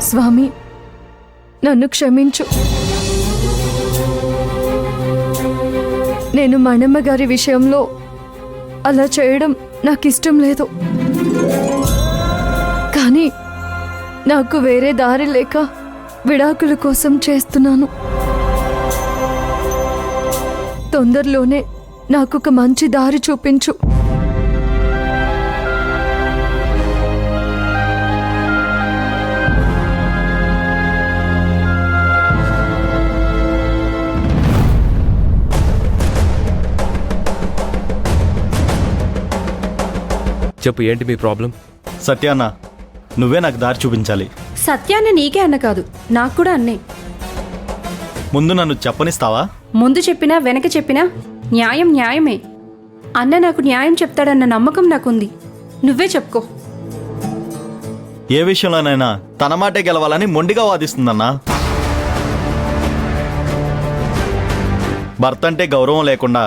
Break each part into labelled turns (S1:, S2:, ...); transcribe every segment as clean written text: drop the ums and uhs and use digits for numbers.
S1: స్వామి, నన్ను క్షమించు. నేను మణమ్మ గారి విషయంలో అలా చేయడం నాకిష్టం లేదు. కానీ నాకు వేరే దారి లేక విడాకుల కోసం చేస్తున్నాను. తొందరలోనే నాకొక మంచి దారి చూపించు.
S2: చెప్పు, ఏంటి మీ ప్రాబ్లం?
S3: సత్యాన్న, నువ్వే నాకు దారి చూపించాలి.
S4: సత్యాన్న నీకే అన్న కాదు, నాకు కూడా అన్నే.
S3: ముందు నన్ను చెప్పనిస్తావా?
S4: ముందు చెప్పినా వెనక చెప్పినా న్యాయం న్యాయమే. అన్న నాకు న్యాయం చెప్తాడన్న నమ్మకం నాకుంది. నువ్వే చెప్పుకో.
S3: ఏ విషయంలోనైనా తన మాటే గెలవాలని మొండిగా వాదిస్తుందన్నా. భర్త అంటే గౌరవం లేకుండా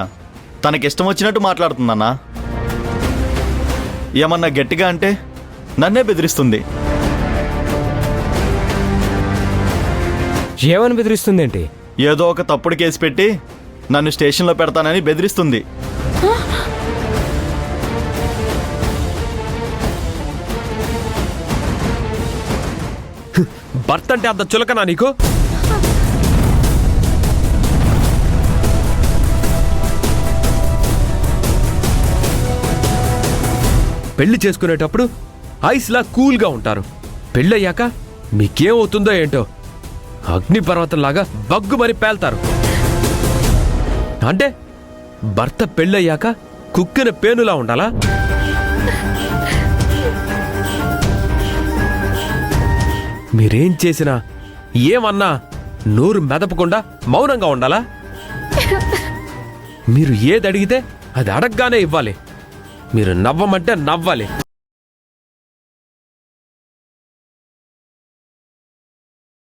S3: తనకిష్టం వచ్చినట్టు మాట్లాడుతుందన్నా. ఏమన్నా గట్టిగా అంటే నన్నే బెదిరిస్తుంది.
S2: ఏమని బెదిరిస్తుందేంటి?
S3: ఏదో ఒక తప్పుడు కేసు పెట్టి నన్ను స్టేషన్లో పెడతానని బెదిరిస్తుంది.
S2: భర్త అంటే అంత చులకనా నీకు? పెళ్లి చేసుకునేటప్పుడు ఐస్లా కూల్గా ఉంటారు. పెళ్ళయ్యాక మీకేమవుతుందో ఏంటో అగ్నిపర్వతంలాగా బగ్గుమని పేల్తారు. అంటే భర్త పెళ్ళయ్యాక కుక్కిన పేనులా ఉండాలా? మీరేం చేసినా ఏమన్నా నోరు మెదపకుండా మౌనంగా ఉండాలా? మీరు ఏది అడిగితే అది అడగగానే ఇవ్వాలి. మీరు నవ్వమంటే నవ్వాలి.